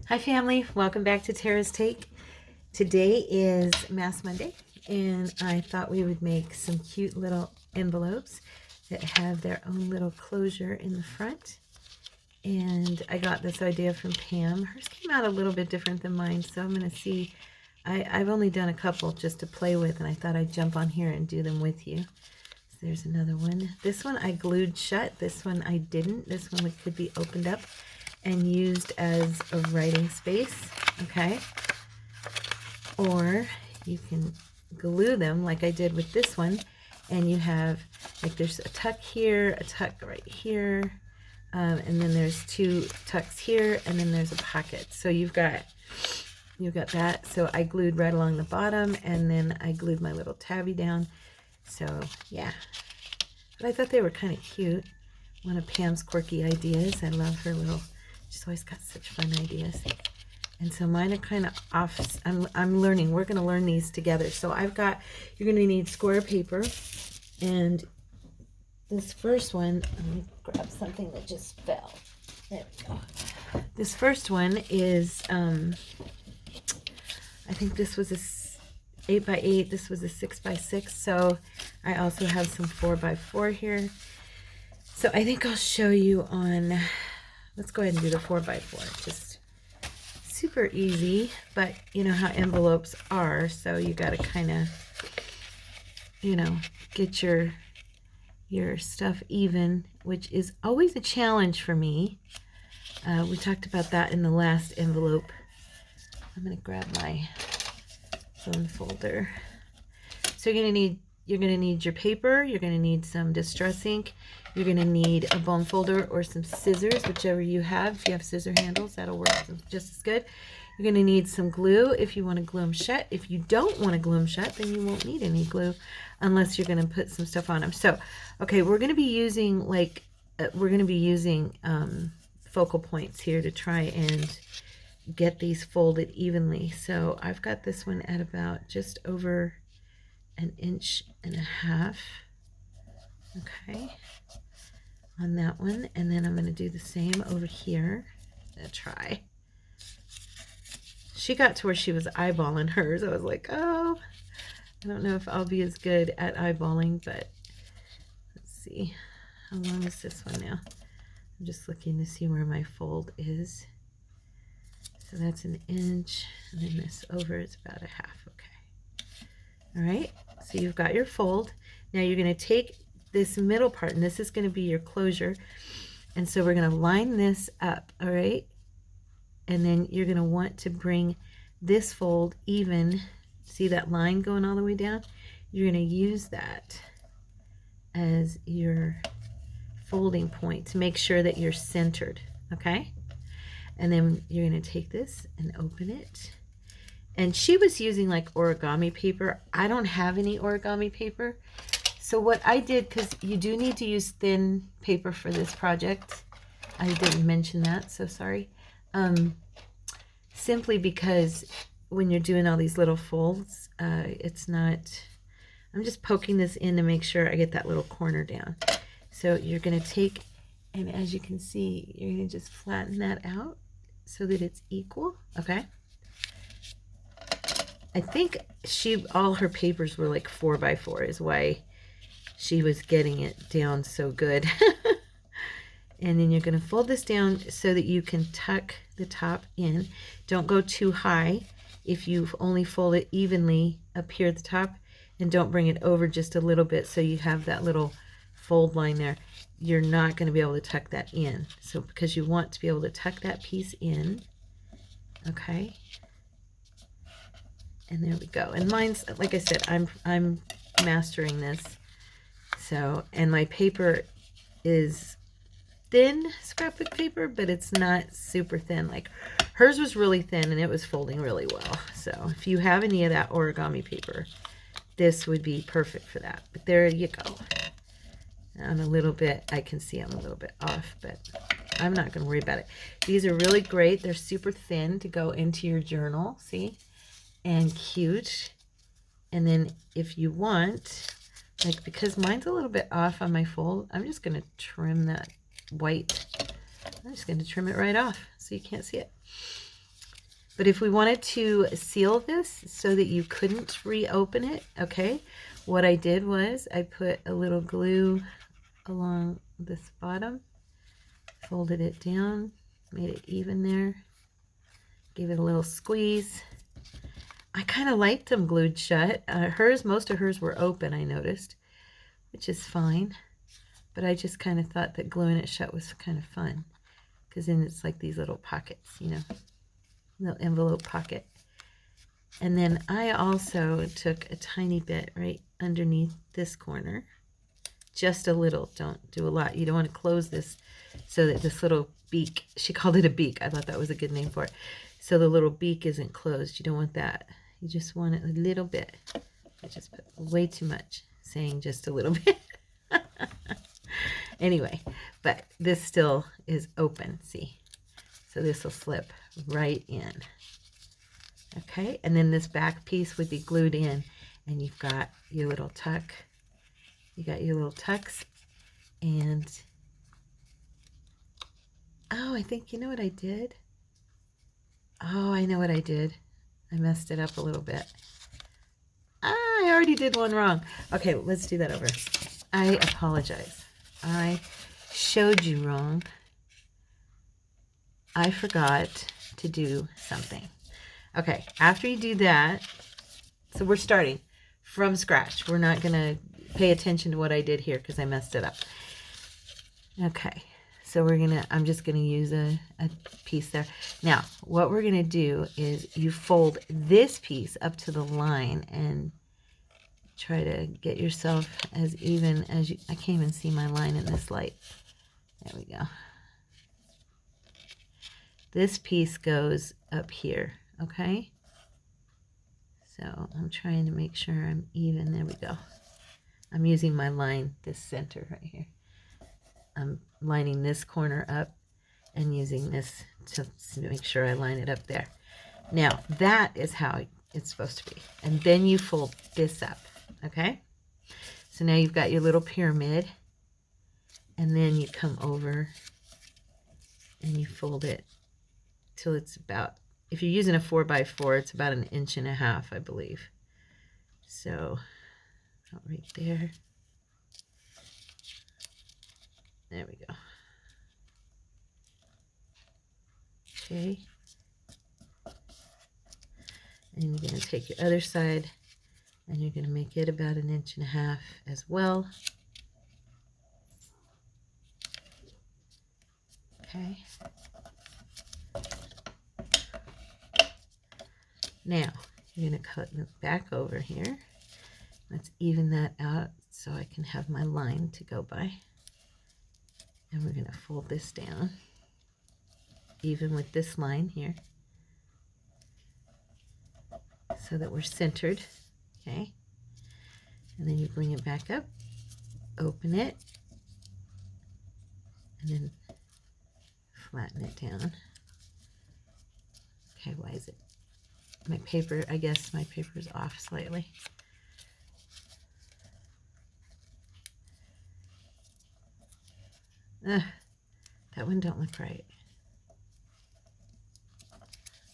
Hi family, welcome back to Tara's Take. Today is Mass Monday and I thought we would make some cute little envelopes that have their own little closure in the front. And I got this idea from Pam. Hers came out a little bit different than mine, so I'm going to see. I've only done a couple just to play with, and I thought I'd jump on here and do them with you. So there's another one. This one I glued shut. This one I didn't. This one could be opened up and used as a writing space, okay? Or you can glue them like I did with this one, and you have, like, there's a tuck here, a tuck right here, and then there's two tucks here, and then there's a pocket. So you've got that. So I glued right along the bottom, and then I glued my little tabby down. So yeah, but I thought they were kind of cute. One of Pam's quirky ideas. I love her little, she's always got such fun ideas. And so mine are kind of off. I'm learning. We're going to learn these together. So I've got, you're going to need square paper. And this first one, let me grab something that just fell. There we go. This first one is, I think this was a 8x8. This was a 6x6. So I also have some 4x4 here. So I think I'll show you on, let's go ahead and do the 4x4. Just super easy, but you know how envelopes are, so you got to kind of, you know, get your stuff even, which is always a challenge for me. We talked about that in the last envelope. I'm going to grab my phone folder. So you're going to need your paper, you're going to need some distress ink, you're going to need a bone folder or some scissors, whichever you have. If you have scissor handles, that'll work just as good. You're going to need some glue if you want to glue them shut. If you don't want to glue them shut, then you won't need any glue unless you're going to put some stuff on them. So, okay, we're going to be using focal points here to try and get these folded evenly. So I've got this one at about just over 1.5 inches. Okay, on that one, and then I'm going to do the same over here. I'm going to try. She got to where she was eyeballing hers. I was like, oh, I don't know if I'll be as good at eyeballing, but let's see. How long is this one now? I'm just looking to see where my fold is. So that's 1 inch, and then this over is about 1/2. Okay. All right, so you've got your fold. Now you're going to take this middle part, and this is going to be your closure. And so we're going to line this up, all right? And then you're going to want to bring this fold even. See that line going all the way down? You're going to use that as your folding point to make sure that you're centered, okay? And then you're going to take this and open it. And she was using like origami paper. I don't have any origami paper. So what I did, because you do need to use thin paper for this project. I didn't mention that, so sorry. Simply because when you're doing all these little folds, it's not, I'm just poking this in to make sure I get that little corner down. So you're going to take, and as you can see, you're going to just flatten that out so that it's equal, okay? I think all her papers were like 4x4 is why she was getting it down so good. And then you're going to fold this down so that you can tuck the top in. Don't go too high. If you only fold it evenly up here at the top, and don't bring it over just a little bit so you have that little fold line there, you're not going to be able to tuck that in. So because you want to be able to tuck that piece in, okay? And there we go. And mine's, like I said, I'm mastering this. So, and my paper is thin scrapbook paper, but it's not super thin. Like hers was really thin and it was folding really well. So if you have any of that origami paper, this would be perfect for that. But there you go. I'm a little bit, I can see I'm a little bit off, but I'm not going to worry about it. These are really great. They're super thin to go into your journal, see? And cute. And then if you want, like, because mine's a little bit off on my fold, I'm just going to trim that white. I'm just going to trim it right off so you can't see it. But if we wanted to seal this so that you couldn't reopen it, okay, what I did was I put a little glue along this bottom, folded it down, made it even there, gave it a little squeeze. I kind of liked them glued shut. Most of hers were open, I noticed, which is fine. But I just kind of thought that gluing it shut was kind of fun, because then it's like these little pockets, you know, little envelope pocket. And then I also took a tiny bit right underneath this corner, just a little, don't do a lot. You don't want to close this so that this little beak, she called it a beak, I thought that was a good name for it, so the little beak isn't closed. You don't want that. You just want it a little bit. I just put way too much, saying just a little bit. Anyway, but this still is open, see? So this will slip right in. Okay, and then this back piece would be glued in, and you've got your little tuck. You got your little tucks, and oh, I think, you know what I did? Oh, I know what I did. I messed it up a little bit. I already did one wrong. Okay, let's do that over. I apologize. I showed you wrong. I forgot to do something. Okay, after you do that, so we're starting from scratch. We're not going to pay attention to what I did here because I messed it up. Okay, so I'm just going to use a piece there. Now, what we're going to do is you fold this piece up to the line and try to get yourself as even as you, I can't even see my line in this light. There we go. This piece goes up here, okay? So I'm trying to make sure I'm even. There we go. I'm using my line, this center right here. I'm lining this corner up and using this to make sure I line it up there. Now, that is how it's supposed to be. And then you fold this up, okay? So now you've got your little pyramid, and then you come over and you fold it till it's about, if you're using a 4x4, it's about 1.5 inches, I believe. So, right there. There we go. Okay. And you're going to take your other side and you're going to make it about 1.5 inches as well. Okay. Now, you're going to cut it back over here. Let's even that out so I can have my line to go by. And we're going to fold this down, even with this line here, so that we're centered, okay? And then you bring it back up, open it, and then flatten it down. Okay, why is it? My paper, I guess my paper is off slightly. That one don't look right.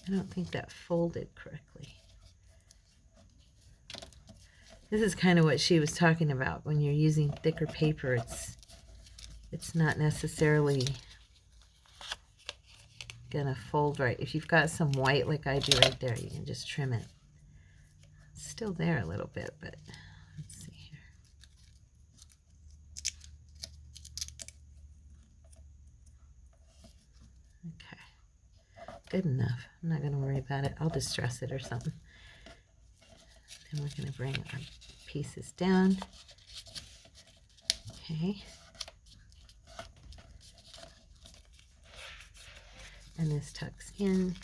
I don't think that folded correctly. This is kind of what she was talking about. When you're using thicker paper, it's not necessarily gonna fold right. If you've got some white like I do right there, you can just trim it. It's still there a little bit, but let's see here. Okay, good enough. I'm not gonna worry about it. I'll distress it or something. Then we're gonna bring our pieces down. Okay. And this tucks in.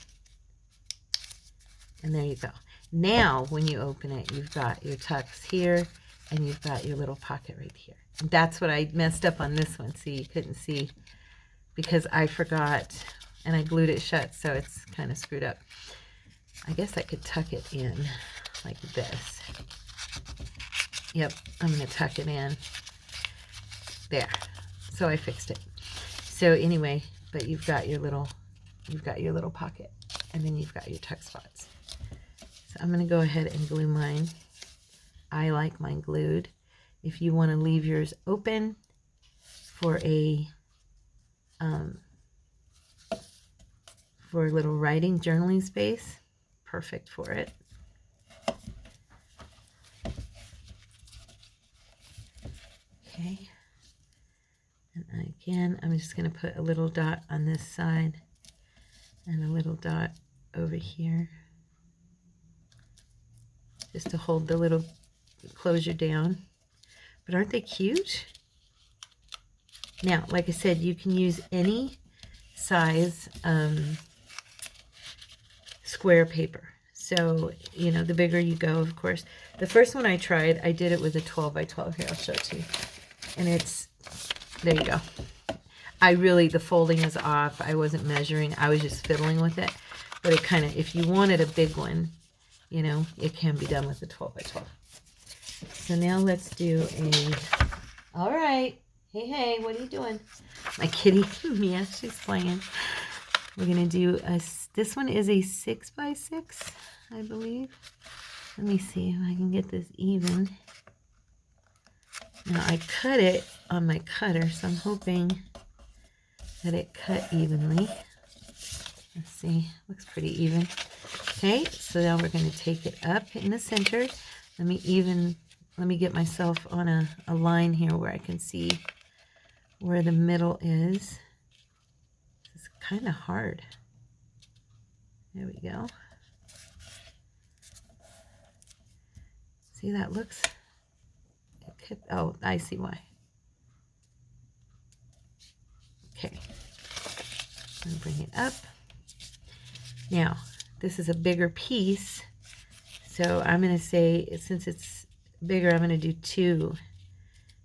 And there you go. Now, when you open it, you've got your tucks here, and you've got your little pocket right here. And that's what I messed up on this one. See, you couldn't see because I forgot, and I glued it shut, so it's kind of screwed up. I guess I could tuck it in like this. Yep, I'm going to tuck it in. There. So I fixed it. So anyway, but you've got your little pocket. and then you've got your tuck spots. So I'm going to go ahead and glue mine. I like mine glued. If you want to leave yours open for a little writing journaling space, perfect for it. Okay, and again, I'm just going to put a little dot on this side and a little dot over here, just to hold the little closure down. But aren't they cute? Now, like I said, you can use any size square paper. So, you know, the bigger you go, of course. The first one I tried, I did it with a 12 by 12. Here, I'll show it to you. And it's, there you go. The folding is off. I wasn't measuring. I was just fiddling with it. But it kind of, if you wanted a big one, you know, it can be done with a 12 by 12. So now let's do all right. Hey, what are you doing? My kitty, Mia, she's playing. We're going to do this one is a 6 by 6, I believe. Let me see if I can get this even. Now I cut it on my cutter, so I'm hoping that it cut evenly. Let's see, looks pretty even. Okay, so now we're going to take it up in the center. Let me get myself on a line here where I can see where the middle is. It's kind of hard. There we go. See, that looks, oh, I see why. Okay, I'm going to bring it up. Now, this is a bigger piece, so I'm going to say, since it's bigger, I'm going to do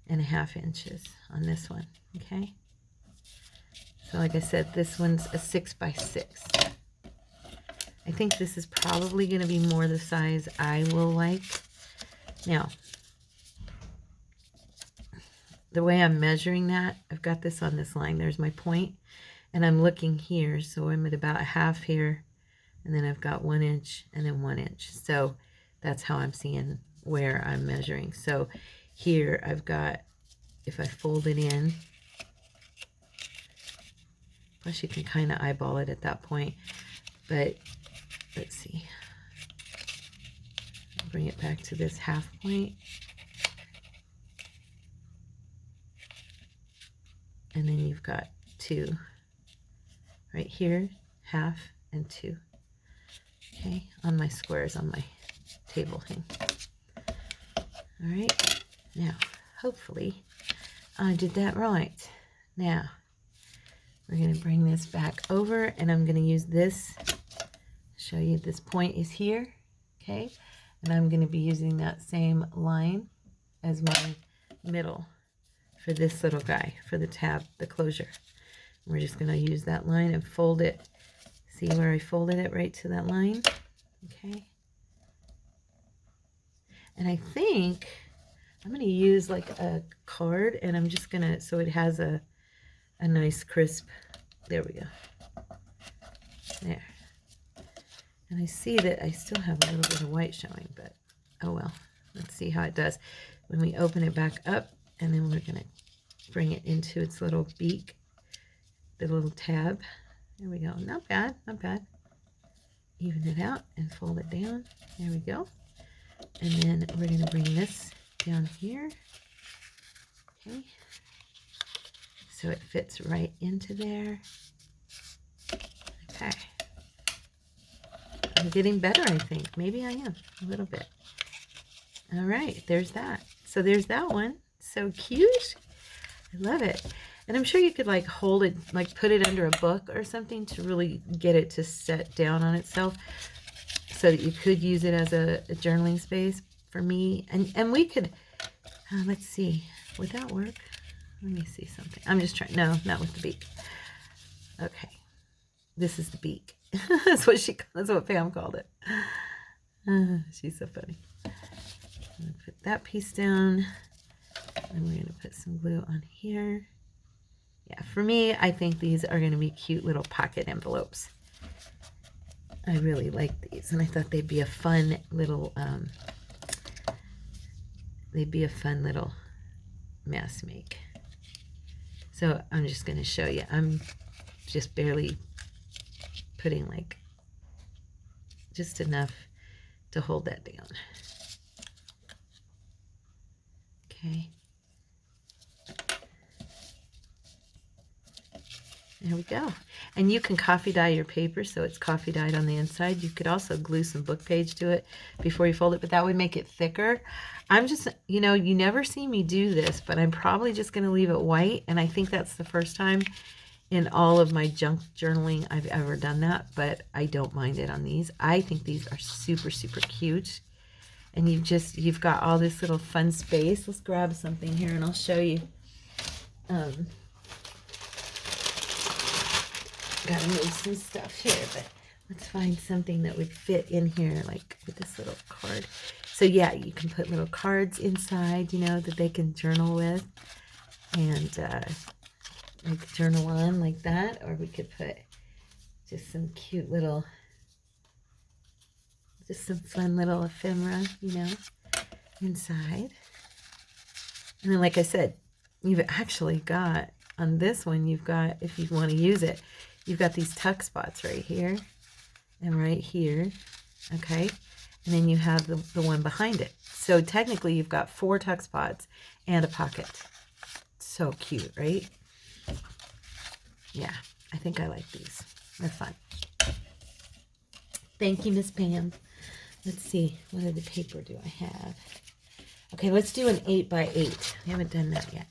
2.5 inches on this one, okay? So like I said, this one's a 6 by 6. I think this is probably going to be more the size I will like. Now, the way I'm measuring that, I've got this on this line. There's my point, and I'm looking here, so I'm at about 1/2 here, and then I've got 1 inch and then 1 inch. So that's how I'm seeing where I'm measuring. So here I've got, if I fold it in, plus you can kind of eyeball it at that point, but let's see. I'll bring it back to this 1/2 point. And then you've got 2 right here, 1/2 and 2. Okay, on my squares on my table thing. All right, now hopefully I did that right. Now we're going to bring this back over, and I'm going to use this, show you this point is here, okay? And I'm going to be using that same line as my middle for this little guy, for the tab, the closure. We're just going to use that line and fold it. See where I folded it right to that line? Okay. And I think I'm going to use like a card, and I'm just going to, so it has a nice crisp, there we go. There. And I see that I still have a little bit of white showing, but oh well. Let's see how it does when we open it back up, and then we're going to bring it into its little beak, the little tab. There we go. Not bad, not bad. Even it out and fold it down. There we go. And then we're going to bring this down here. Okay. So it fits right into there. Okay. I'm getting better, I think. Maybe I am, a little bit. All right, there's that. So there's that one. So cute. I love it. And I'm sure you could like hold it, like put it under a book or something to really get it to set down on itself, so that you could use it as a journaling space for me. And we could, let's see, would that work? Let me see something. I'm just trying, no, not with the beak. Okay, this is the beak. that's what Pam called it. She's so funny. I'm gonna put that piece down, and we're gonna put some glue on here. Yeah, for me, I think these are gonna be cute little pocket envelopes. I really like these, and I thought they'd be a fun little mask make. So I'm just going to show you. I'm just barely putting like just enough to hold that down. Okay. There we go. And you can coffee dye your paper so it's coffee dyed on the inside. You could also glue some book page to it before you fold it, but that would make it thicker. I'm just, you know, you never see me do this, but I'm probably just going to leave it white. And I think that's the first time in all of my junk journaling I've ever done that, but I don't mind it on these. I think these are super, super cute. And you've got all this little fun space. Let's grab something here and I'll show you. Gotta move some stuff here, but let's find something that would fit in here, like with this little card. So yeah, you can put little cards inside, you know, that they can journal with, and like journal on like that, or we could put just some cute little, just some fun little ephemera, you know, inside. And then, like I said, you've actually got, on this one, you've got, if you want to use it, you've got these tuck spots right here and right here, okay? And then you have the one behind it. So technically you've got 4 tuck spots and a pocket. So cute, right? Yeah, I think I like these. They're fun. Thank you, Miss Pam. Let's see, what other paper do I have? Okay, let's do an 8x8. I haven't done that yet.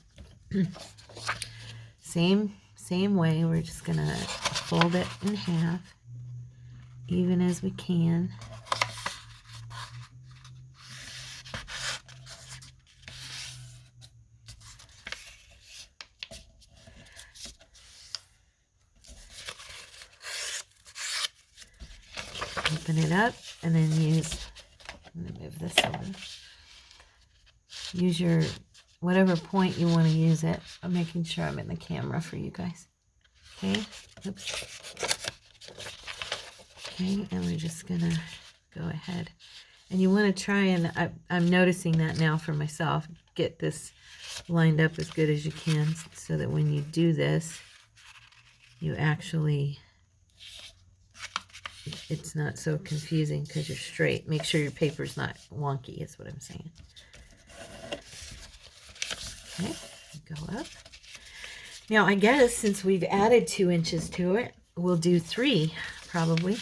Same way, we're just gonna fold it in half, even as we can. Open it up, and then I'm gonna move this one. Use your, whatever point you want to use it. I'm making sure I'm in the camera for you guys. Okay, oops. Okay, and we're just gonna go ahead. And you want to try and, I'm noticing that now for myself, get this lined up as good as you can so that when you do this, you actually, it's not so confusing because you're straight. Make sure your paper's not wonky is what I'm saying. Okay, go up. Now I guess since we've added 2 inches to it, we'll do 3 probably.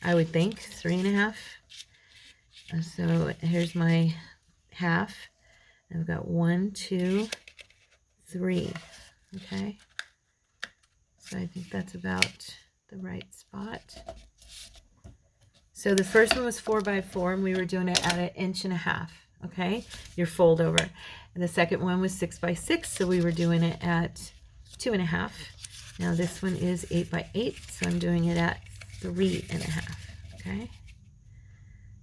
I would think 3.5. So here's my half. I've got 1, 2, 3. Okay. So I think that's about the right spot. So the first one was 4x4, and we were doing it at 1.5 inches. Okay, your fold over. And the second one was 6x6, so we were doing it at 2.5. Now this one is 8x8, so I'm doing it at 3.5. Okay,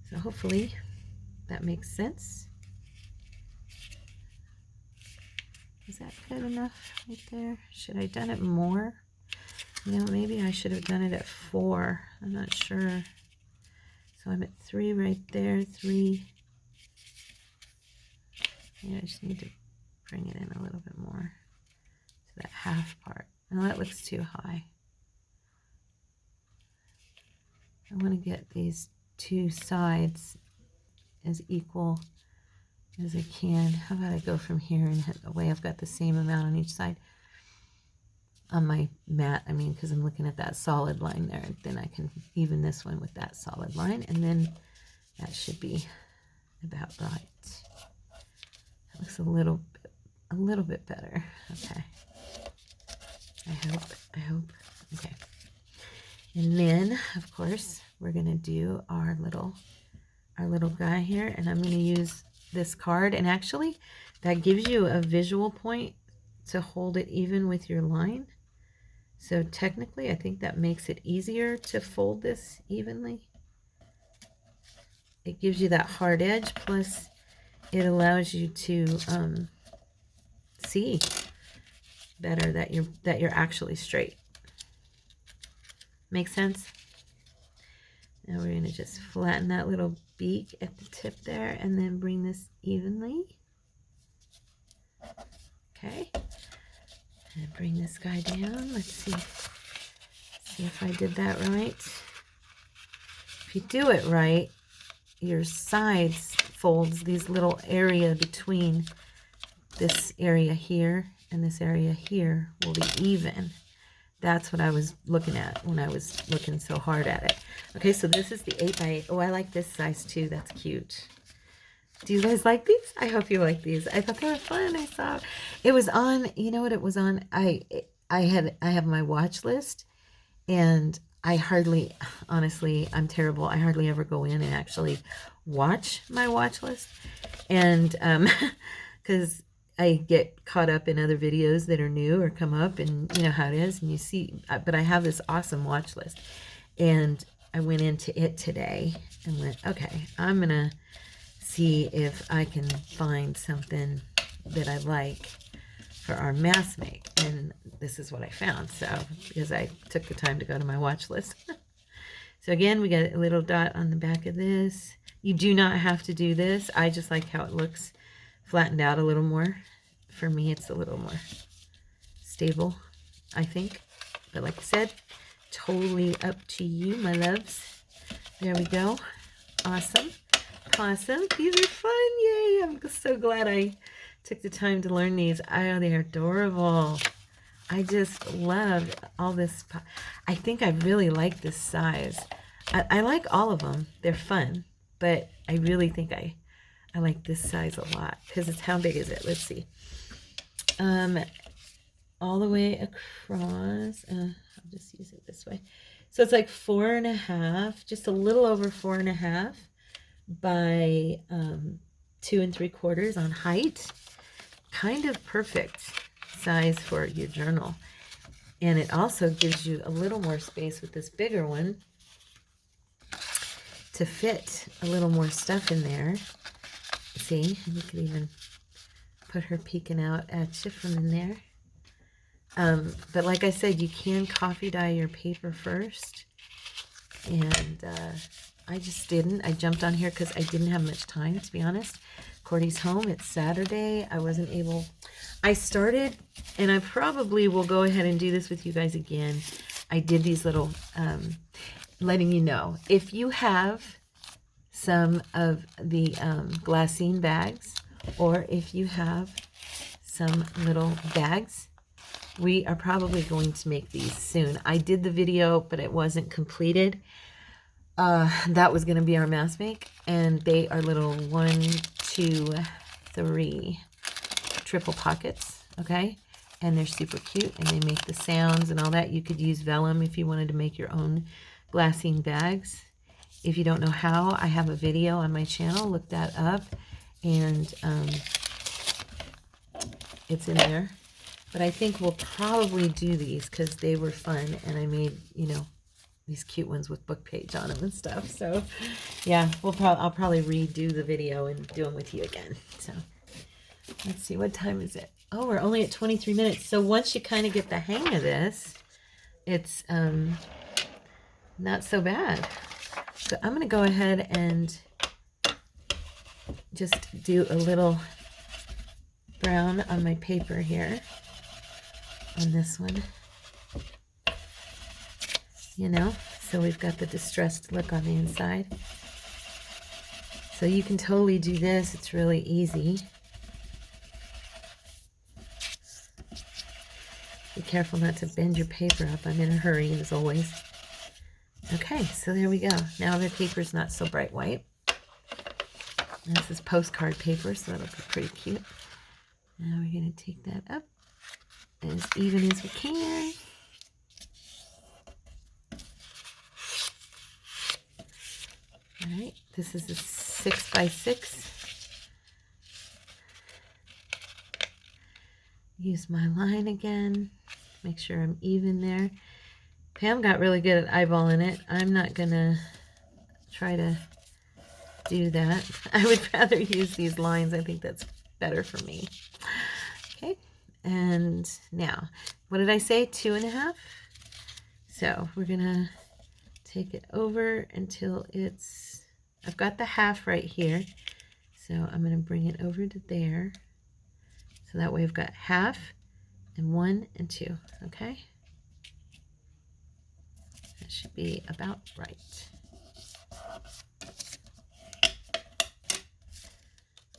so hopefully that makes sense. Is that good enough right there? Should I have done it more? You know, maybe I should have done it at 4. I'm not sure. So I'm at 3 right there, 3. Yeah, I just need to bring it in a little bit more to that half part. No, that looks too high. I want to get these 2 sides as equal as I can. How about I go from here and hit away? I've got the same amount on each side. On my mat, I mean, because I'm looking at that solid line there. Then I can even this one with that solid line, and then that should be about right. That looks a little bit better. Okay. I hope. Okay. And then, of course, we're gonna do our little guy here, and I'm gonna use this card, and actually that gives you a visual point to hold it even with your line. So technically, I think that makes it easier to fold this evenly. It gives you that hard edge, plus it allows you to see better that you're actually straight. Make sense? Now we're going to just flatten that little beak at the tip there and then bring this evenly. Okay. And bring this guy down. Let's see if I did that right. If you do it right, your sides folds, these little area between this area here and this area here will be even. That's what I was looking at when I was looking so hard at it. Okay, so this is the 8x8. Oh, I like this size too. That's cute. Do you guys like these? I hope you like these. I thought they were fun. I saw it was on, you know what it was on? I have my watch list, and I hardly, honestly, I'm terrible. I hardly ever go in and actually watch my watch list. And because I get caught up in other videos that are new or come up, and you know how it is, and you see, but I have this awesome watch list, and I went into it today and went, okay, I'm gonna see if I can find something that I like for our mask make, and this is what I found. So because I took the time to go to my watch list. So again, we got a little dot on the back of this. You do not have to do this. I just like how it looks flattened out a little more. For me, it's a little more stable, I think. But like I said, totally up to you, my loves. There we go. Awesome. Awesome. These are fun. Yay. I'm so glad I took the time to learn these. Oh, they're adorable. I just love all this. I think I really like this size. I like all of them. They're fun. But I really think I like this size a lot. Because it's, how big is it? Let's see. All the way across. I'll just use it this way. So it's like 4.5, just a little over 4.5 by 2 3/4 on height. Kind of perfect size for your journal. And it also gives you a little more space with this bigger one to fit a little more stuff in there. See, you can even put her peeking out at you from in there. But like I said, you can coffee dye your paper first. And I just didn't. I jumped on here because I didn't have much time, to be honest. Cordy's home. It's Saturday. I wasn't able. I started, and I probably will go ahead and do this with you guys again. I did these little, letting you know. If you have some of the glassine bags, or if you have some little bags, we are probably going to make these soon. I did the video, but it wasn't completed. That was going to be our mask make, and they are little 1, 2, 3 triple pockets, okay? And they're super cute, and they make the sounds and all that. You could use vellum if you wanted to make your own glassine bags. If you don't know how, I have a video on my channel. Look that up, and it's in there. But I think we'll probably do these because they were fun, and I made, you know, these cute ones with book page on them and stuff. So yeah, I'll probably redo the video and do them with you again. So let's see, what time is it? Oh, we're only at 23 minutes. So once you kind of get the hang of this, it's not so bad. So I'm going to go ahead and just do a little brown on my paper here on this one. You know, so we've got the distressed look on the inside. So you can totally do this. It's really easy. Be careful not to bend your paper up. I'm in a hurry, as always. Okay, so there we go. Now the paper's not so bright white. And this is postcard paper, so that'll be pretty cute. Now we're going to take that up as even as we can. All right, this is a 6x6. Use my line again. Make sure I'm even there. Pam got really good at eyeballing it. I'm not gonna try to do that. I would rather use these lines. I think that's better for me. Okay, and now, what did I say? 2.5? So we're gonna take it over until it's, I've got the half right here. So I'm going to bring it over to there. So that way I've got half and 1 and 2, okay? That should be about right.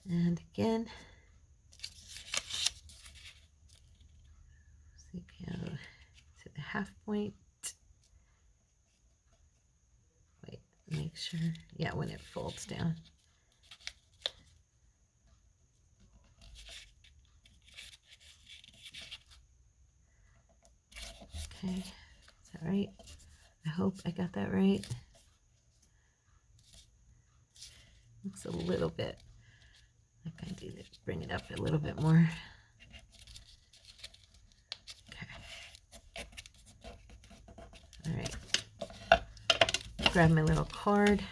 And again, so you go to the half point. Wait, make sure, yeah, when it folds down. Okay, is that right? I hope I got that right. Looks a little bit like I need to bring it up a little bit more. Okay. All right. Grab my little card.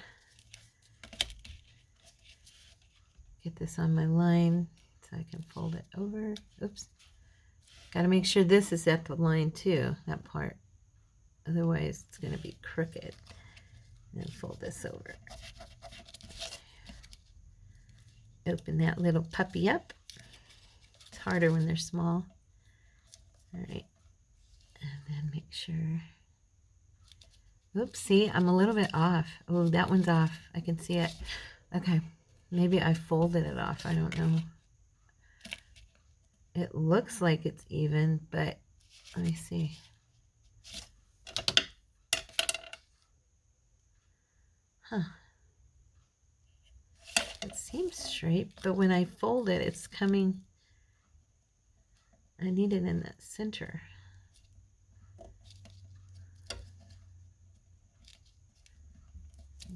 Get this on my line so I can fold it over. Oops. Got to make sure this is at the line too, that part. Otherwise, it's going to be crooked. And then fold this over. Open that little puppy up. It's harder when they're small. All right. And then make sure. Oops, see, I'm a little bit off. Oh, that one's off. I can see it. Okay. Maybe I folded it off. I don't know. It looks like it's even, but let me see. Huh. It seems straight, but when I fold it, it's coming. I need it in the center.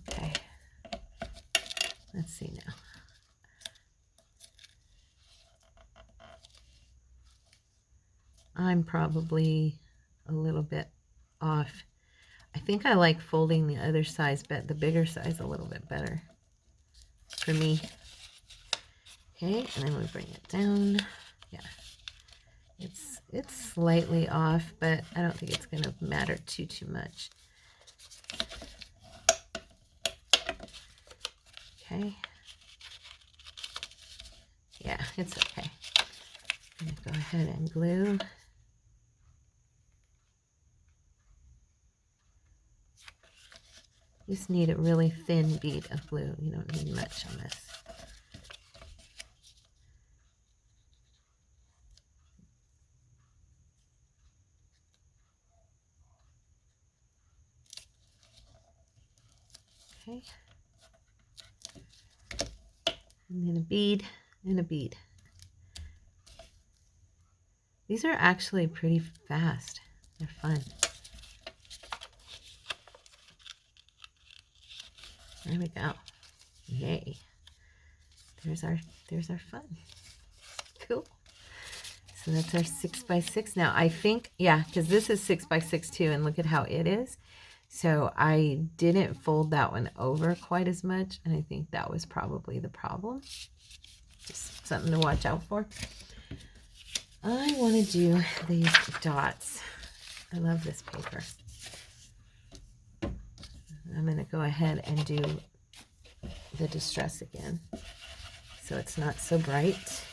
Okay. Let's see now. I'm probably a little bit off. I think I like folding the other size, but the bigger size a little bit better for me. Okay, and then we bring it down. Yeah, it's slightly off, but I don't think it's going to matter too much. Okay. Yeah, it's okay. I'm going to go ahead and glue. You just need a really thin bead of glue. You don't need much on this. Okay. And then a bead and a bead. These are actually pretty fast. They're fun. There we go. Yay. There's our fun. Cool. So that's our 6x6. Now I think, yeah, because this is 6x6 too, and look at how it is. So I didn't fold that one over quite as much, and I think that was probably the problem. Just something to watch out for. I want to do these dots. I love this paper. I'm going to go ahead and do the distress again, so it's not so bright.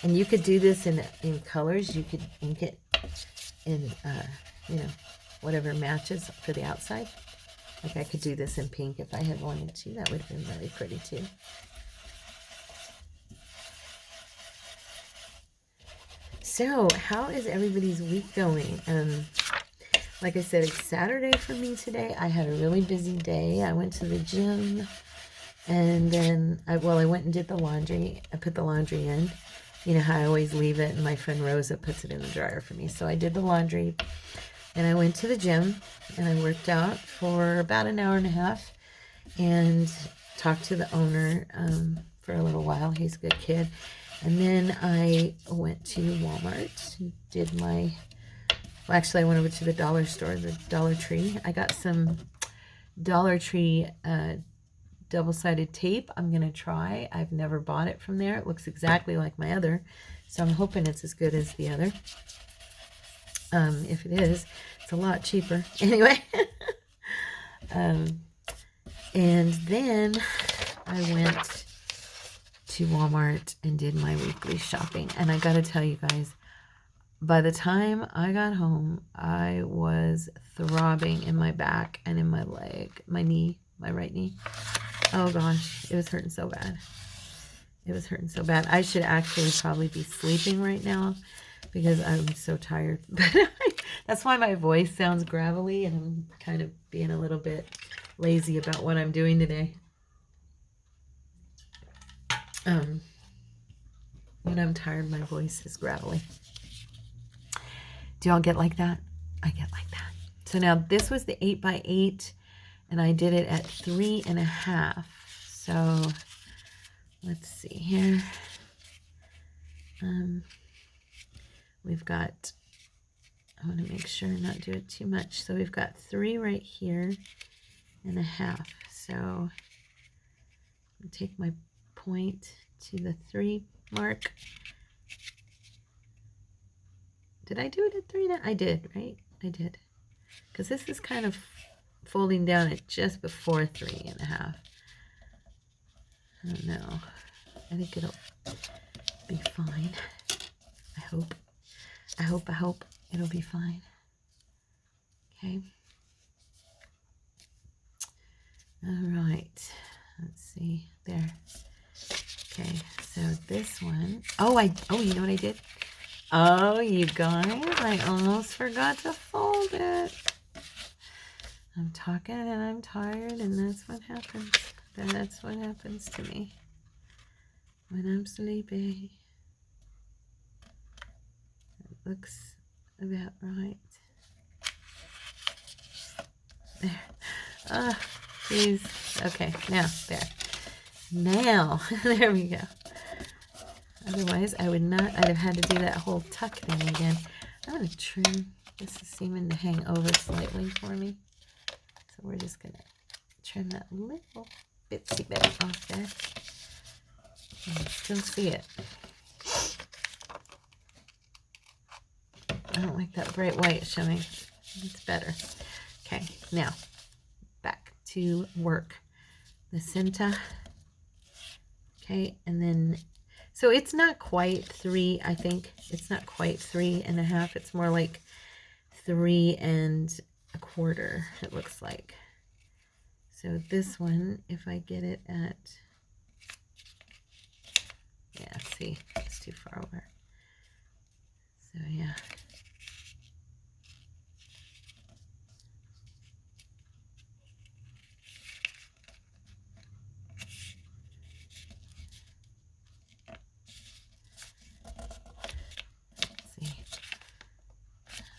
And you could do this in colors. You could ink it in, you know, whatever matches for the outside. Like I could do this in pink if I had wanted to. That would have been really pretty too. So, how is everybody's week going? Like I said, it's Saturday for me today. I had a really busy day. I went to the gym, and then, I went and did the laundry. I put the laundry in. You know how I always leave it, and my friend Rosa puts it in the dryer for me. So I did the laundry, and I went to the gym, and I worked out for about an hour and a half, and talked to the owner for a little while. He's a good kid. And then I went to Walmart, did my, well, actually I went over to the dollar store, the Dollar Tree. I got some Dollar Tree double-sided tape I'm going to try. I've never bought it from there. It looks exactly like my other, so I'm hoping it's as good as the other. If it is, it's a lot cheaper. Anyway, And then I went to Walmart and did my weekly shopping. And I gotta tell you guys, by the time I got home, I was throbbing in my back and in my leg, my knee, my right knee. Oh gosh, it was hurting so bad. It was hurting so bad. I should actually probably be sleeping right now because I'm so tired. But that's why my voice sounds gravelly, and I'm kind of being a little bit lazy about what I'm doing today. When I'm tired, my voice is gravelly. Do y'all get like that? I get like that. So now this was the 8x8, and I did it at 3.5. So let's see here. We've got, I want to make sure not do it too much. So we've got 3 right here and a half. So I'll take my point to the 3 mark. Did I do it at 3 now? I did, right? I did. Because this is kind of folding down at just before 3.5. I don't know. I think it'll be fine. I hope. I hope it'll be fine. Okay. All right. Let's see. There. Okay. So this one. Oh, you know what I did? Oh, you guys, I almost forgot to fold it. I'm talking and I'm tired, and that's what happens. That's what happens to me when I'm sleepy. It looks about right. There. Oh, jeez. Okay, now, there. Now, there we go. Otherwise, I'd have had to do that whole tuck thing again. I'm going to trim. This is seeming to hang over slightly for me. So we're just going to trim that little bitsy bit off there. I still see it. I don't like that bright white showing. It's better. Okay, now back to work. The center. Okay, and then, so it's not quite 3, I think. It's not quite 3.5. It's more like 3.25, it looks like. So this one, if I get it at, yeah, see, it's too far over. So yeah.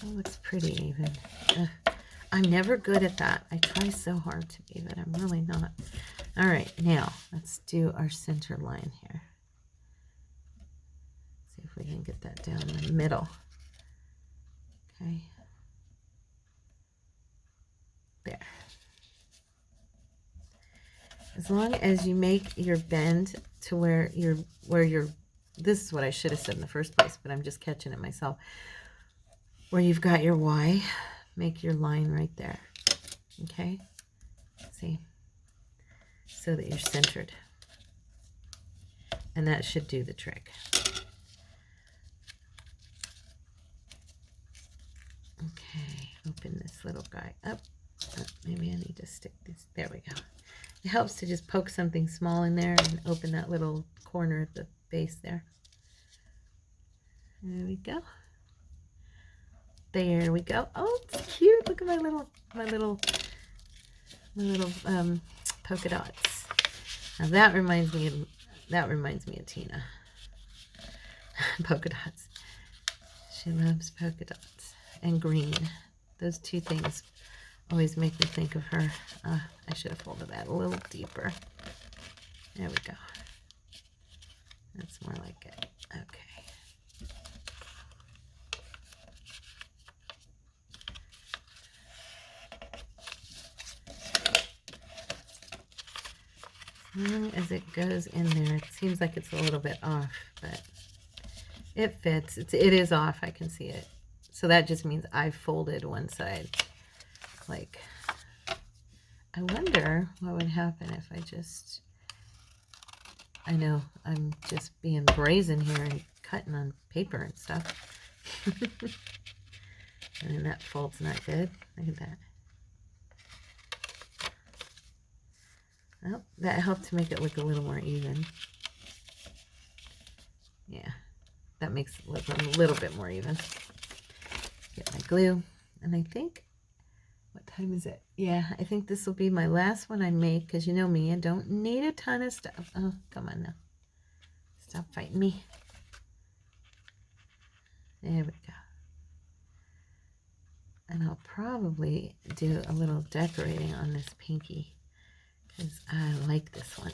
It looks pretty even. I'm never good at that. I try so hard to be, but I'm really not. All right, now let's do our center line here. See if we can get that down the middle. Okay. There. As long as you make your bend to where you're, this is what I should have said in the first place, but I'm just catching it myself. Where you've got your Y, make your line right there, okay? See? So that you're centered. And that should do the trick. Okay, open this little guy up. Oh, maybe I need to stick this, there we go. It helps to just poke something small in there and open that little corner at the base there. There we go. There we go. Oh, it's cute. Look at my little polka dots. Now that reminds me of Tina. Polka dots. She loves polka dots and green. Those two things always make me think of her. I should have folded that a little deeper. There we go. That's more like it. Okay. As long as it goes in there, it seems like it's a little bit off, but it fits. It is off. I can see it. So that just means I folded one side like wonder what would happen if I know I'm just being brazen here and cutting on paper and stuff. And that fold's not good. Look at that. Well, that helped to make it look a little more even. Yeah, that makes it look a little bit more even. Get my glue, and I think, what time is it? Yeah, I think this will be my last one I make, because you know me, I don't need a ton of stuff. Oh, come on now. Stop fighting me. There we go. And I'll probably do a little decorating on this pinky, because I like this one.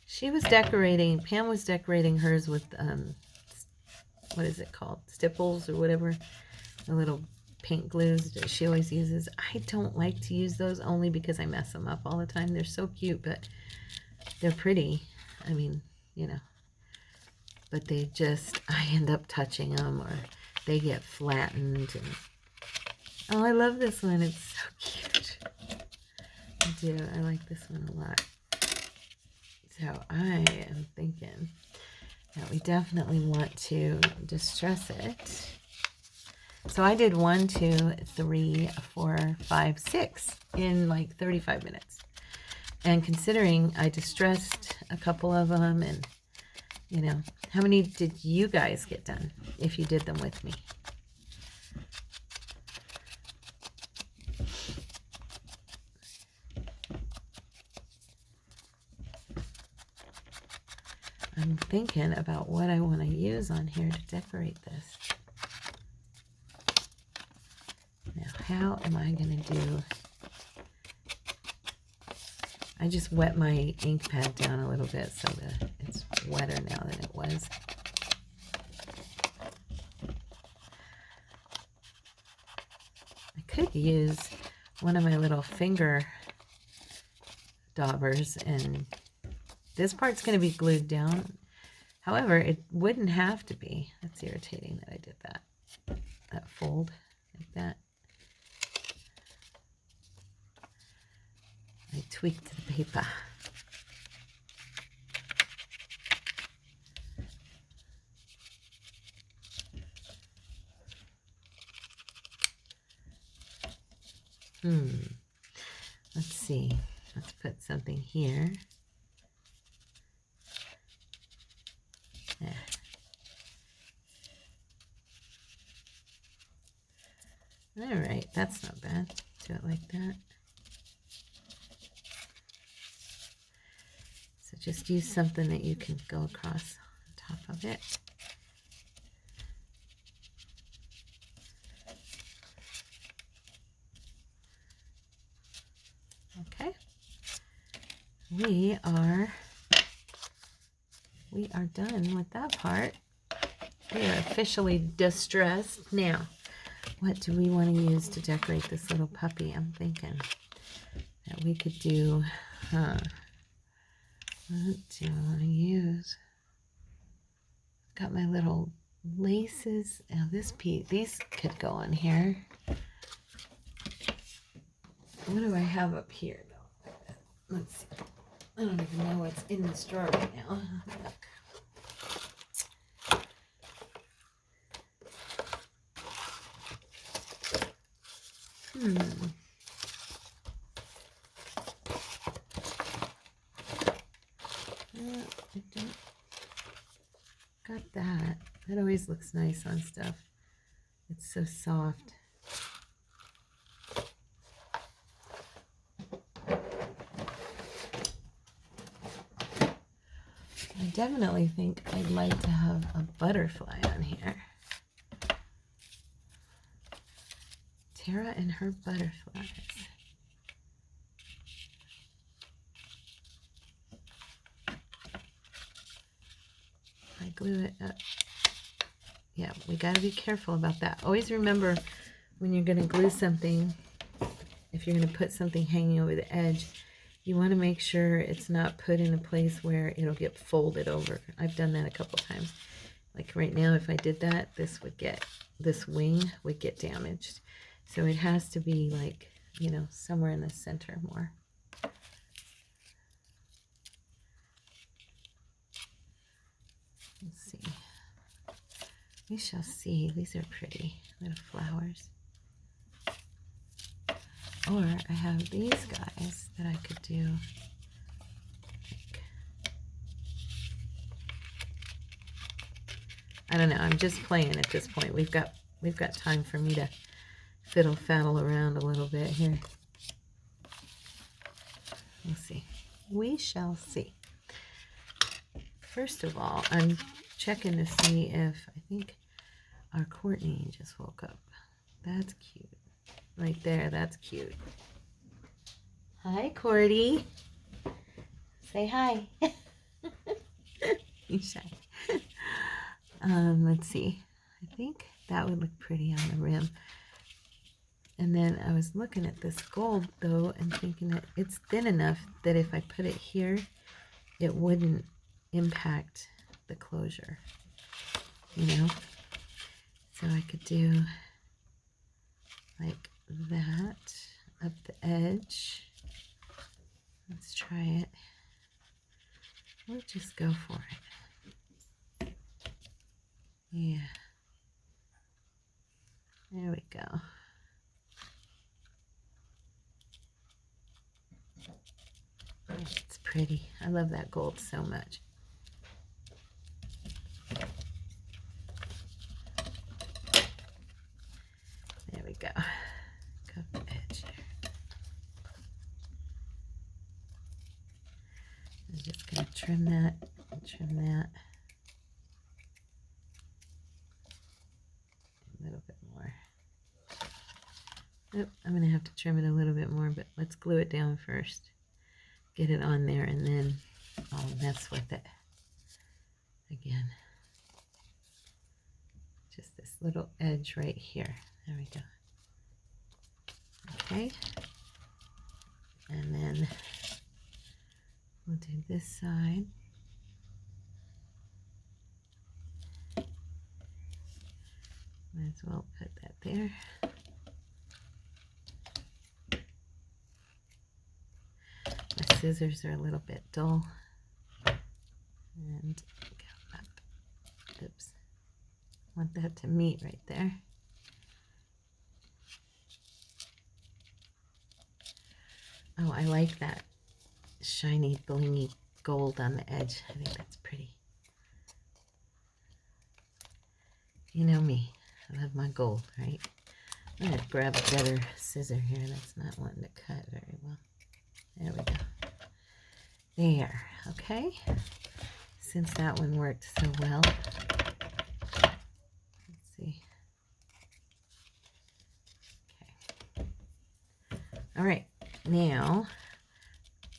She was decorating, Pam was decorating hers with, what is it called? Stipples or whatever. The little paint glues that she always uses. I don't like to use those only because I mess them up all the time. They're so cute, but they're pretty. I mean, you know. But they just, I end up touching them or they get flattened. And, oh, I love this one. It's so cute. I do. I like this one a lot. So I am thinking that we definitely want to distress it. So I did 1, 2, 3, 4, 5, 6 in like 35 minutes. And considering I distressed a couple of them, and you know, how many did you guys get done if you did them with me? I'm thinking about what I want to use on here to decorate this. Now, how am I going to do... I just wet my ink pad down a little bit so that it's wetter now than it was. I could use one of my little finger daubers, and this part's going to be glued down. However, it wouldn't have to be. That's irritating that I did that. That fold like that. I tweaked the paper. Let's see. Let's put something here. There. All right, that's not bad. Do it like that. So just use something that you can go across on top of it. Okay. We are done with that part. We are officially distressed. Now, what do we want to use to decorate this little puppy? I'm thinking that we could do, what do I want to use? Got my little laces. Now this piece, these could go on here. What do I have up here though? Let's see. I don't even know what's in this drawer right now. I don't got that. That always looks nice on stuff. It's so soft. I definitely think I'd like to have a butterfly on here. Tara and her butterflies. I glue it up. Yeah, we got to be careful about that. Always remember when you're going to glue something, if you're going to put something hanging over the edge, you want to make sure it's not put in a place where it'll get folded over. I've done that a couple times. Like right now, if I did that, this wing would get damaged. So it has to be like, you know, somewhere in the center more. Let's see. We shall see. These are pretty little flowers. Or I have these guys that I could do. I don't know. I'm just playing at this point. We've got time for me to fiddle faddle around a little bit here. We'll see. We shall see. First of all, I'm checking to see if I think our Courtney just woke up. That's cute. Right there, that's cute. Hi, Cordy. Say hi. You shy. Let's see. I think that would look pretty on the rim. And then I was looking at this gold, though, and thinking that it's thin enough that if I put it here, it wouldn't impact the closure, you know? So I could do like that up the edge. Let's try it. We'll just go for it. Yeah. There we go. It's pretty. I love that gold so much. There we go. Cut the edge there. I'm just going to trim that and trim that. A little bit more. Oop, I'm going to have to trim it a little bit more, but let's glue it down first. Get it on there, and then I'll mess with it again. Just this little edge right here. There we go. Okay. And then we'll do this side. Might as well put that there. My scissors are a little bit dull. And go up. Oops. Want that to meet right there. Oh, I like that shiny, blingy gold on the edge. I think that's pretty. You know me. I love my gold, right? I'm going to grab a better scissor here. That's not wanting to cut very well. There we go. There. Okay. Since that one worked so well. Let's see. Okay. All right. Now,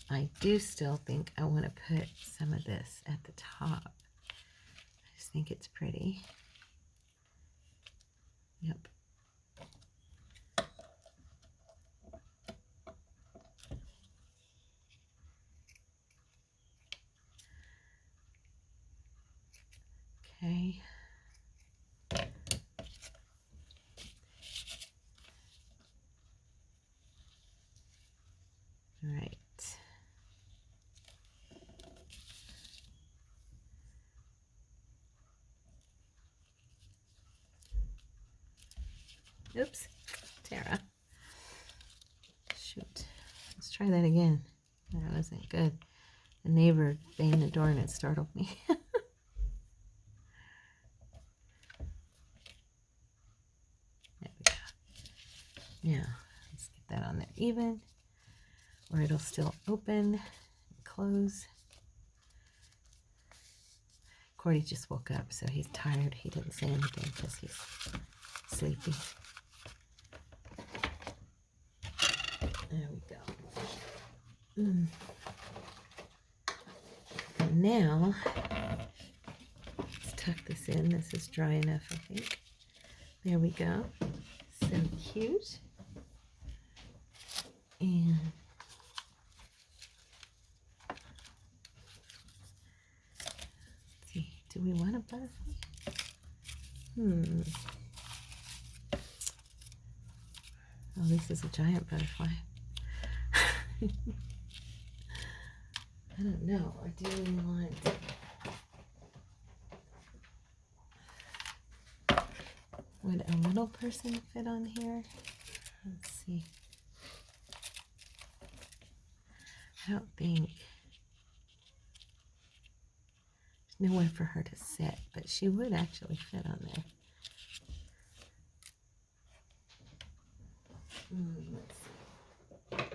I do still think I want to put some of this at the top. I just think it's pretty. Yep. Okay. All right. Oops, Tara. Shoot. Let's try that again. That wasn't good. The neighbor banged the door and it startled me. There we go. Now, let's get that on there even, or it'll still open and close. Cordy just woke up, so he's tired. He didn't say anything because he's sleepy. There we go. And now, let's tuck this in. This is dry enough, I think. There we go. So cute. And we want a butterfly? Oh, this is a giant butterfly. I don't know. Or do we want... Would a little person fit on here? Let's see. I don't think... There's nowhere for her to sit, but she would actually fit on there. Let's see.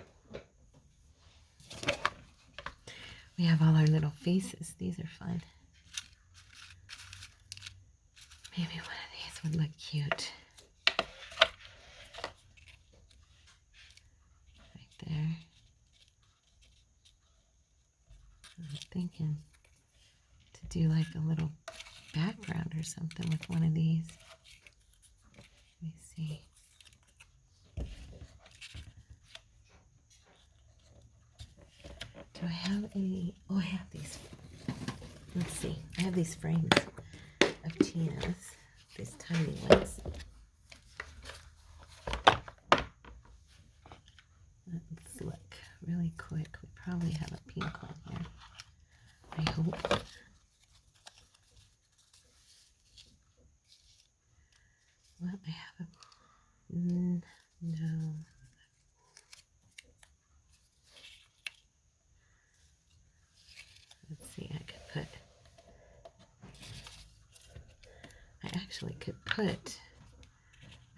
We have all our little faces. These are fun. Maybe one of these would look cute. Right there. I'm thinking to do like a little background or something with one of these. Let me see. Do I have any? Oh, I have these. Let's see. I have these frames of Tina's, these tiny ones. Let's look really quick. We probably have a pink one here. I hope. Well, I have a... no. Let's see, I actually could put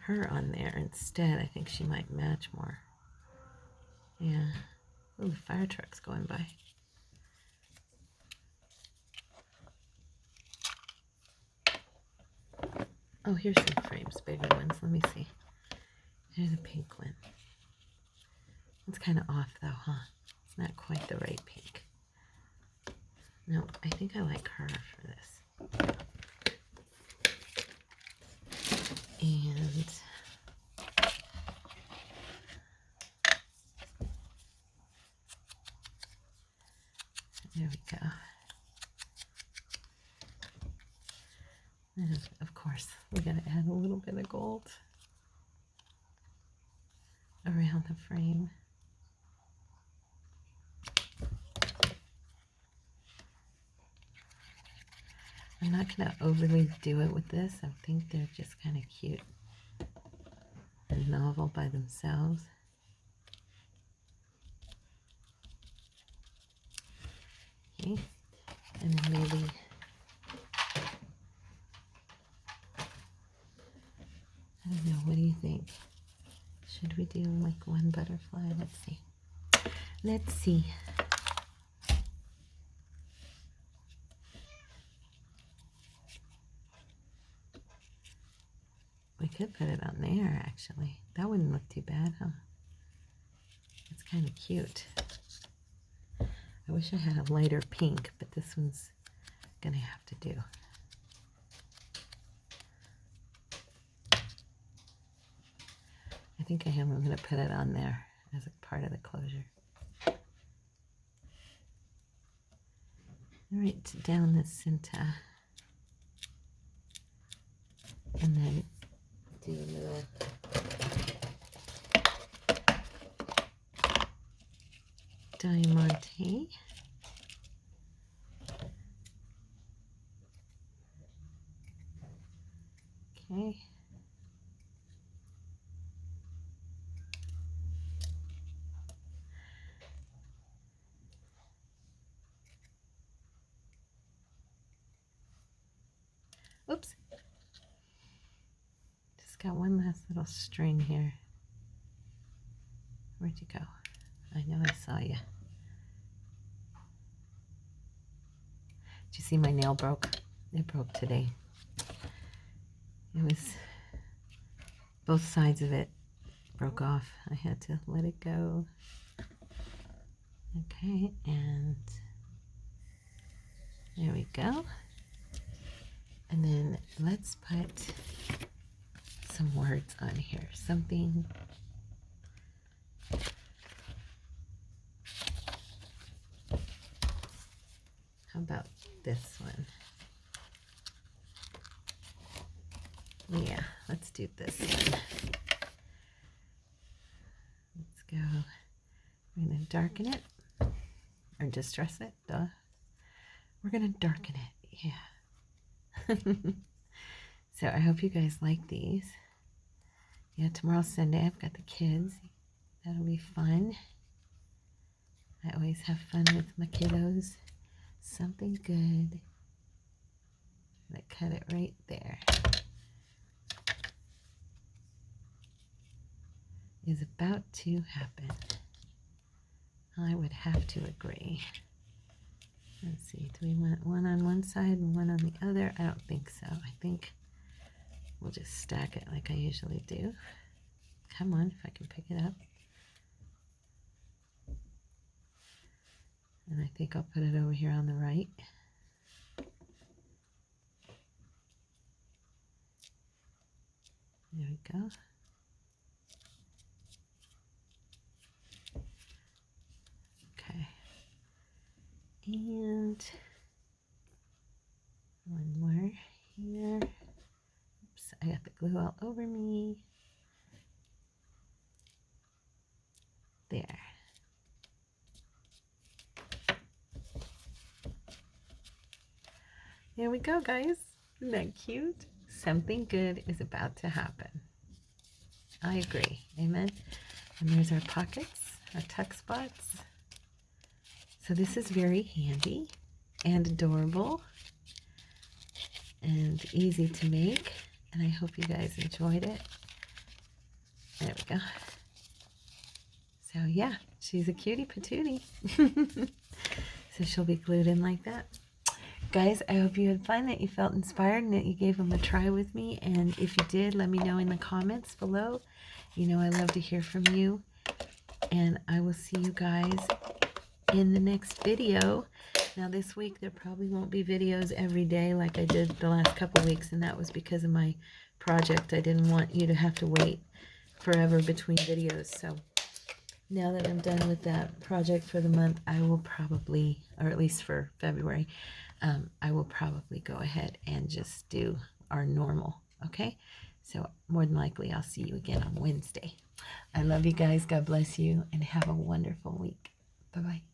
her on there instead. I think she might match more. Yeah. Oh, the fire truck's going by. Oh, here's some frames, bigger ones. Let me see. Here's a pink one. It's kind of off though, huh? It's not quite the right pink. No, I think I like her for this. And there we go. And of course, we gotta add a little bit of gold around the frame. I'm not gonna overly do it with this. I think they're just kind of cute and novel by themselves. Okay, and then maybe I don't know, what do you think? Should we do like one butterfly? Let's see. Let's see. We could put it on there, actually. That wouldn't look too bad, huh? It's kind of cute. I wish I had a lighter pink, but this one's gonna have to do. I think I am going to put it on there as a part of the closure. Right down the center. And then do a little diamante. Okay. Oops. Just got one last little string here. Where'd you go? I know I saw you. Did you see my nail broke? It broke today. It was, both sides of it broke off. I had to let it go. Okay, and there we go. And then let's put some words on here. Something. How about this one? Yeah, let's do this one. Let's go. We're going to darken it. Or distress it, duh. We're going to darken it, yeah. So I hope you guys like these. Yeah, tomorrow's Sunday. I've got the kids. That'll be fun. I always have fun with my kiddos. Something good. I'm going to cut it right there. Is about to happen. I would have to agree. Let's see, do we want one on one side and one on the other? I don't think so. I think we'll just stack it like I usually do. Come on, if I can pick it up. And I think I'll put it over here on the right. There we go. Okay. And one more here. Oops, I got the glue all over me. There. There we go, guys. Isn't that cute? Something good is about to happen. I agree. Amen. And there's our pockets, our tuck spots. So this is very handy and adorable and easy to make. And I hope you guys enjoyed it. There we go. So yeah, she's a cutie patootie. So she'll be glued in like that. Guys, I hope you had fun, that you felt inspired, and that you gave them a try with me. And if you did, let me know in the comments below. You know I love to hear from you. And I will see you guys in the next video. Now this week there probably won't be videos every day like I did the last couple weeks, and that was because of my project. I didn't want you to have to wait forever between videos. So now that I'm done with that project for the month, I will probably, or at least for February, I will probably go ahead and just do our normal, okay? So more than likely I'll see you again on Wednesday. I love you guys. God bless you, and have a wonderful week. Bye-bye.